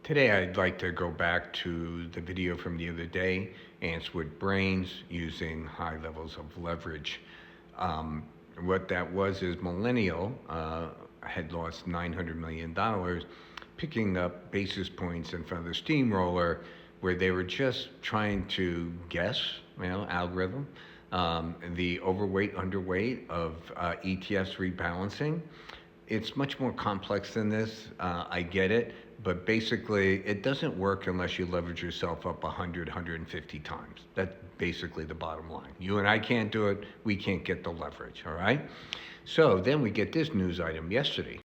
Today, I'd like to go back to the video from the other day, ants with brains using high levels of leverage. What that was is Millennial had lost $900 million picking up basis points in front of the steamroller where they were just trying to guess, algorithm, the overweight, underweight of ETFs rebalancing. It's much more complex than this. I get it, but basically it doesn't work unless you leverage yourself up 100, 150 times. That's basically the bottom line. You and I can't do it. We can't get the leverage, all right? So then we get this news item yesterday.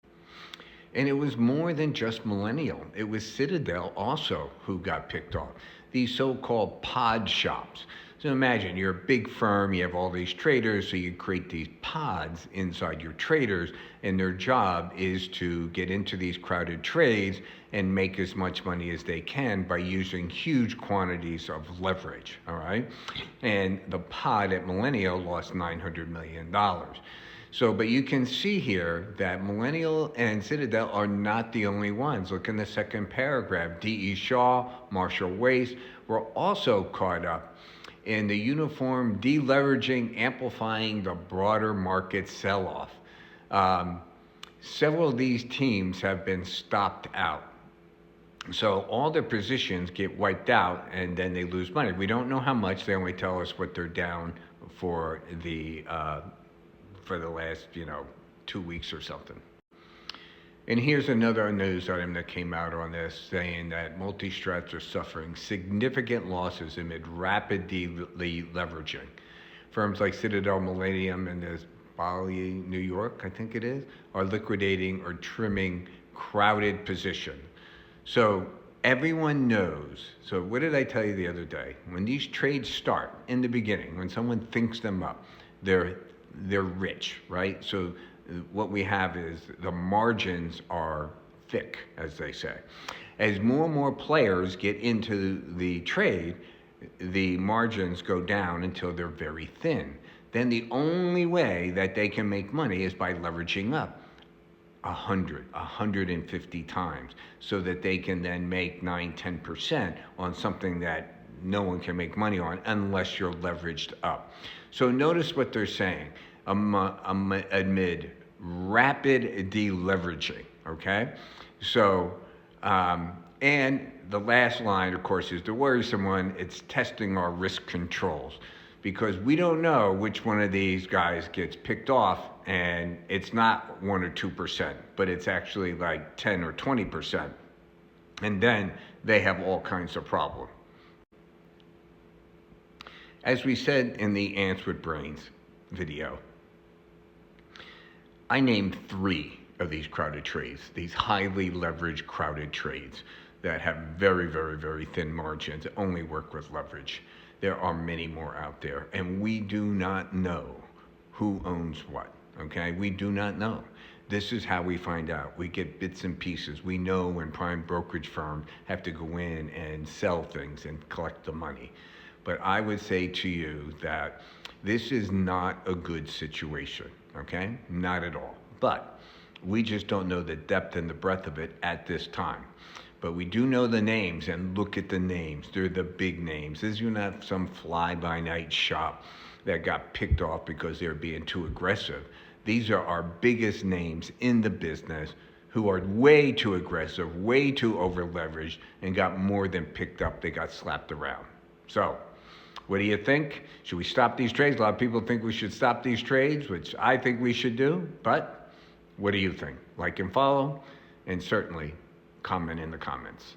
And it was more than just Millennial. It was Citadel also who got picked off. These so-called pod shops. So imagine you're a big firm, you have all these traders, so you create these pods inside your traders, and their job is to get into these crowded trades and make as much money as they can by using huge quantities of leverage, all right? And the pod at Millennial lost $900 million. So, but you can see here that Millennial and Citadel are not the only ones. Look in the second paragraph. D.E. Shaw, Marshall Wace were also caught up in the uniform deleveraging, amplifying the broader market sell-off. Several of these teams have been stopped out. So all their positions get wiped out and then they lose money. We don't know how much. They only tell us what they're down for the last, 2 weeks or something. And here's another news item that came out on this saying that multi-strats are suffering significant losses amid rapid deleveraging. Firms like Citadel, Millennium, and there's Bali, New York, I think it is, are liquidating or trimming crowded position. So everyone knows. So what did I tell you the other day? When these trades start in the beginning, when someone thinks them up, they're rich, right? So what we have is the margins are thick, as they say. As more and more players get into the trade, the margins go down until they're very thin. Then the only way that they can make money is by leveraging up 100, 150 times so that they can then make 9, 10% on something that no one can make money on unless you're leveraged up. So notice what they're saying amid rapid deleveraging, okay? So, and the last line, of course, is the worrisome one. It's testing our risk controls because we don't know which one of these guys gets picked off, and it's not 1 or 2%, but it's actually like 10 or 20%. And then they have all kinds of problems. As we said in the Ants with Brains video, I named 3 of these crowded trades, these highly leveraged crowded trades that have very, very, very thin margins, that only work with leverage. There are many more out there, and we do not know who owns what, okay? We do not know. This is how we find out. We get bits and pieces. We know when prime brokerage firms have to go in and sell things and collect the money. But I would say to you that this is not a good situation, okay? Not at all. But we just don't know the depth and the breadth of it at this time. But we do know the names, and look at the names. They're the big names. This is not some fly-by-night shop that got picked off because they're being too aggressive. These are our biggest names in the business who are way too aggressive, way too over-leveraged, and got more than picked up. They got slapped around. So, what do you think? Should we stop these trades? A lot of people think we should stop these trades, which I think we should do, but what do you think? Like and follow, and certainly comment in the comments.